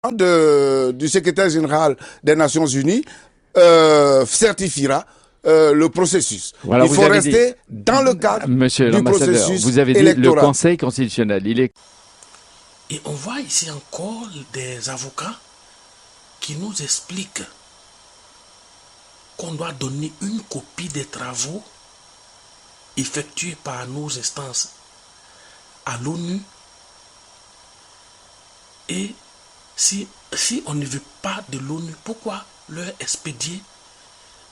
du secrétaire général des Nations Unies certifiera le processus. Voilà, il faut rester dans le cadre Monsieur du l'ambassadeur, processus vous avez dit électoral. le Conseil constitutionnel, il est... Et on voit ici encore des avocats qui nous expliquent qu'on doit donner une copie des travaux effectués par nos instances à l'ONU. Et si on ne veut pas de l'ONU, pourquoi leur expédier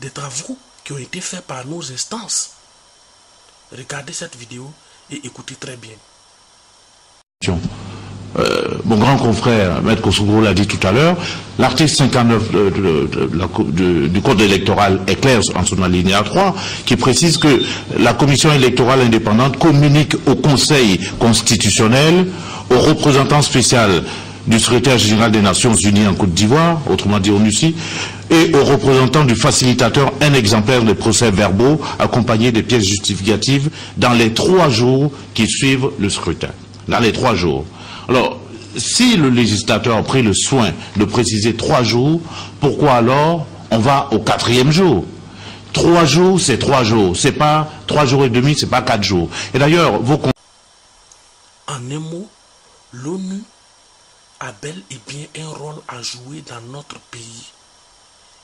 des travaux qui ont été faits par nos instances? Regardez cette vidéo et écoutez très bien. Mon grand confrère, Maître Kossougou l'a dit tout à l'heure, l'article 59 du Code électoral est clair en son alinéa 3, qui précise que la Commission électorale indépendante communique au Conseil constitutionnel, au représentant spécial du secrétaire général des Nations Unies en Côte d'Ivoire, autrement dit ONUCI, et au représentant du facilitateur un exemplaire des procès-verbaux accompagnés des pièces justificatives dans les 3 jours qui suivent le scrutin. Dans les 3 jours. Alors, si le législateur a pris le soin de préciser 3 jours, pourquoi alors on va au 4e jour? 3 jours, c'est 3 jours. C'est pas 3 jours et demi, c'est pas 4 jours. Et d'ailleurs, vos... En un mot, l'ONU a bel et bien un rôle à jouer dans notre pays.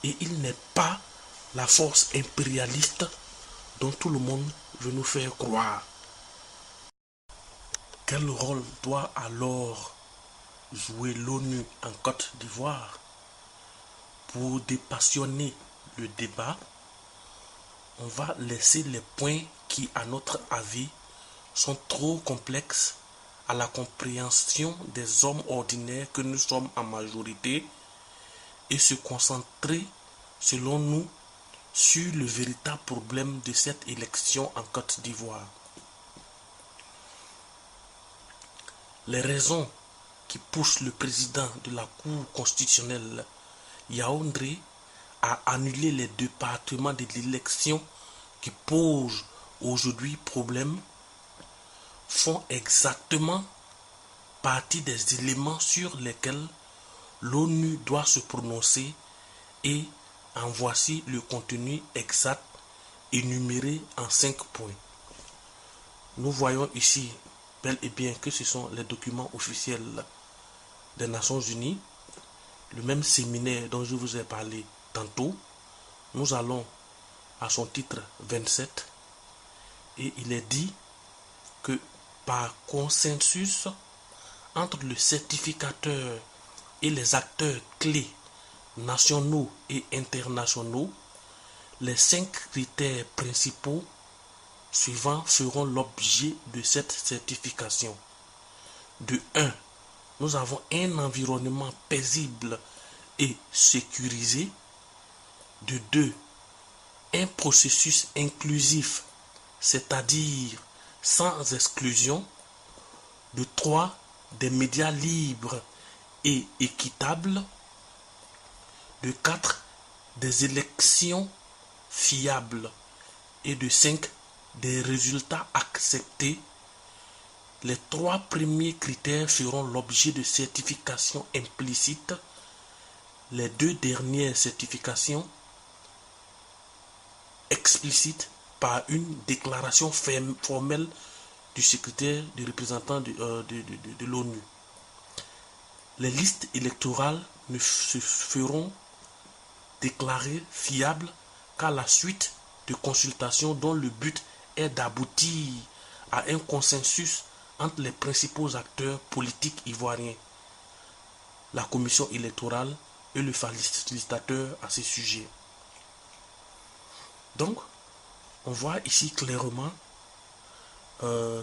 Et il n'est pas la force impérialiste dont tout le monde veut nous faire croire. Quel rôle doit alors jouer l'ONU en Côte d'Ivoire? Pour dépassionner le débat, on va laisser les points qui, à notre avis, sont trop complexes à la compréhension des hommes ordinaires que nous sommes en majorité et se concentrer, selon nous, sur le véritable problème de cette élection en Côte d'Ivoire. Les raisons qui poussent le président de la Cour constitutionnelle, Yaoundé, à annuler les départements de l'élection qui posent aujourd'hui problème font exactement partie des éléments sur lesquels l'ONU doit se prononcer et en voici le contenu exact énuméré en 5 points. Nous voyons ici bel et bien que ce sont les documents officiels des Nations Unies, le même séminaire dont je vous ai parlé tantôt. Nous allons à son titre 27 et il est dit que par consensus entre le certificateur et les acteurs clés nationaux et internationaux, les 5 critères principaux suivants feront l'objet de cette certification. De 1, nous avons un environnement paisible et sécurisé. De 2, un processus inclusif, c'est-à-dire sans exclusion. De 3, des médias libres et équitables. De 4, des élections fiables. Et de 5, des résultats acceptés. Les 3 premiers critères feront l'objet de certifications implicites. Les 2 dernières certifications explicites par une déclaration formelle du secrétaire du représentant de l'ONU. Les listes électorales ne se feront déclarer fiables qu'à la suite de consultations dont le but est d'aboutir à un consensus entre les principaux acteurs politiques ivoiriens, la commission électorale et le facilitateur à ce sujet. Donc, on voit ici clairement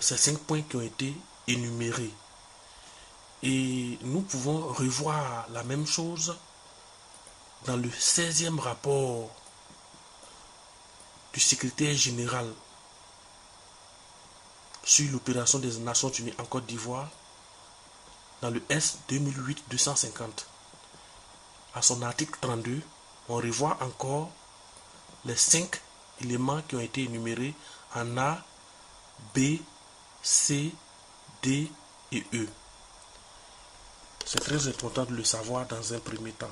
ces 5 points qui ont été énumérés. Et nous pouvons revoir la même chose dans le 16e rapport du secrétaire général sur l'opération des Nations Unies en Côte d'Ivoire, dans le S 2008-250. À son article 32, on revoit encore les 5 éléments qui ont été énumérés en A, B, C, D et E. C'est très important de le savoir dans un premier temps.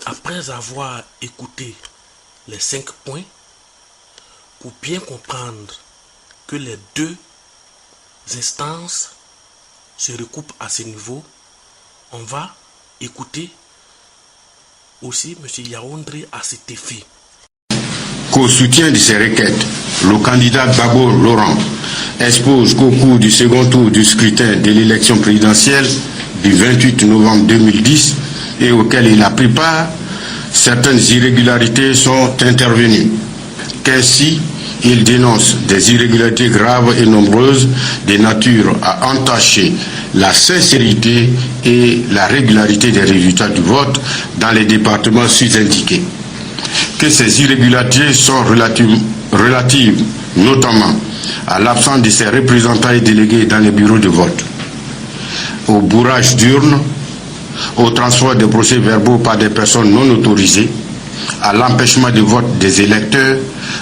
Après avoir écouté les 5 points, pour bien comprendre que les deux instances se recoupent à ce niveau, on va écouter aussi M. Yaoundé à cet effet. Qu'au soutien de ces requêtes, le candidat Gbagbo Laurent expose qu'au cours du second tour du scrutin de l'élection présidentielle du 28 novembre 2010 et auquel il a pris part, certaines irrégularités sont intervenues. Qu'ainsi, il dénonce des irrégularités graves et nombreuses de nature à entacher la sincérité et la régularité des résultats du vote dans les départements sous-indiqués. Que ces irrégularités sont relatives notamment à l'absence de ses représentants et délégués dans les bureaux de vote, au bourrage d'urnes, au transport de procès-verbaux par des personnes non autorisées, à l'empêchement de vote des électeurs,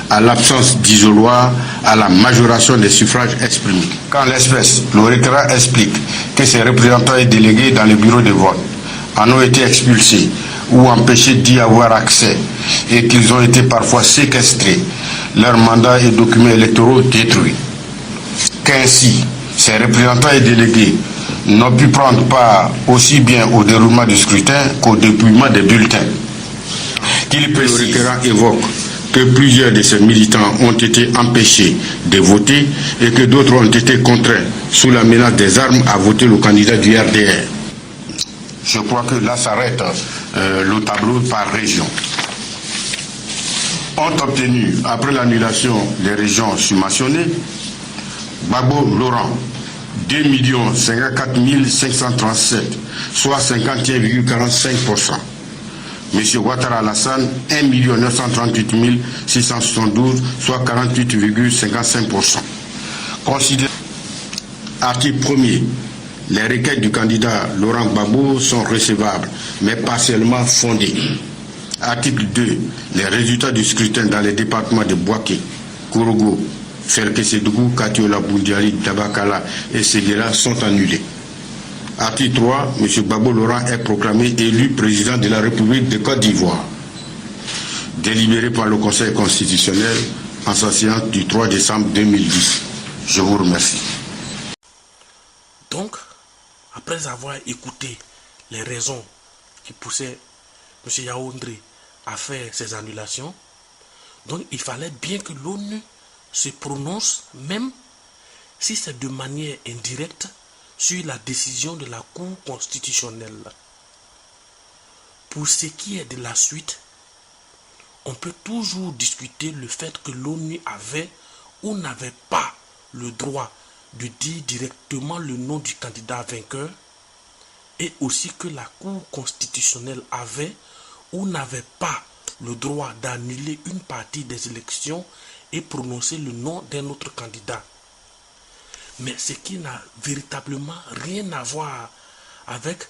à l'absence d'isoloir, à la majoration des suffrages exprimés. Qu'en l'espèce, le requérant explique que ses représentants et délégués dans les bureaux de vote en ont été expulsés ou empêchés d'y avoir accès et qu'ils ont été parfois séquestrés, leurs mandats et documents électoraux détruits. Qu'ainsi, ces représentants et délégués n'ont pu prendre part aussi bien au déroulement du scrutin qu'au dépouillement des bulletins. Qu'il précise, le requérant évoque que plusieurs de ces militants ont été empêchés de voter et que d'autres ont été contraints sous la menace des armes à voter le candidat du RDR. Je crois que là s'arrête le tableau par région. Ont obtenu, après l'annulation des régions subventionnées, Gbagbo Laurent 2 54 537, soit 51,45%. M. Ouattara Alassane, 1 938 672, soit 48,55%. Considéré article 1er, les requêtes du candidat Laurent Gbagbo sont recevables, mais partiellement fondées. Article 2, les résultats du scrutin dans les départements de Bouaké, Kourogo, Ferke-Sédougou, Katiola, Boundiali, Tabakala et Séguéla sont annulés. Article 3, M. Gbagbo Laurent est proclamé élu président de la République de Côte d'Ivoire. Délibéré par le Conseil constitutionnel en sa séance du 3 décembre 2010. Je vous remercie. Donc, après avoir écouté les raisons qui poussaient M. Yaoundé à faire ces annulations, donc il fallait bien que l'ONU se prononce, même si c'est de manière indirecte, sur la décision de la Cour constitutionnelle. Pour ce qui est de la suite, on peut toujours discuter le fait que l'ONU avait ou n'avait pas le droit de dire directement le nom du candidat vainqueur, et aussi que la Cour constitutionnelle avait ou n'avait pas le droit d'annuler une partie des élections et prononcer le nom d'un autre candidat. Mais ce qui n'a véritablement rien à voir avec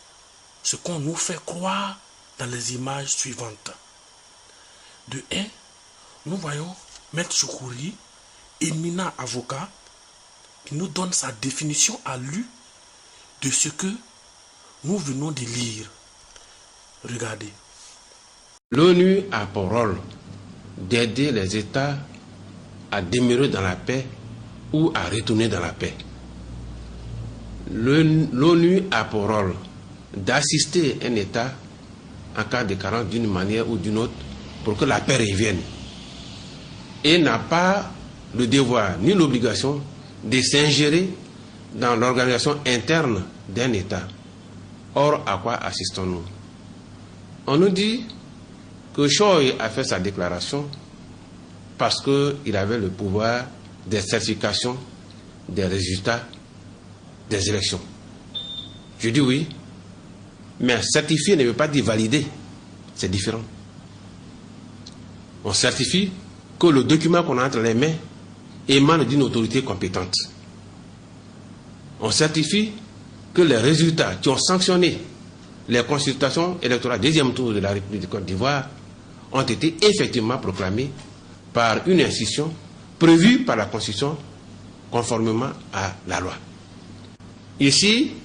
ce qu'on nous fait croire dans les images suivantes. De 1, nous voyons Maître Choukouri, éminent avocat, qui nous donne sa définition à lui de ce que nous venons de lire. Regardez. L'ONU a pour rôle d'aider les États à demeurer dans la paix ou à retourner dans la paix. L'ONU a pour rôle d'assister un État en cas de carence d'une manière ou d'une autre pour que la paix revienne. Et n'a pas le devoir ni l'obligation de s'ingérer dans l'organisation interne d'un État. Or, à quoi assistons-nous? On nous dit que Choi a fait sa déclaration parce qu'il avait le pouvoir des certifications des résultats des élections. Je dis oui, mais certifier ne veut pas dire valider, c'est différent. On certifie que le document qu'on a entre les mains émane d'une autorité compétente. On certifie que les résultats qui ont sanctionné les consultations électorales deuxième tour de la République de Côte d'Ivoire ont été effectivement proclamés par une institution prévue par la Constitution conformément à la loi. Ici,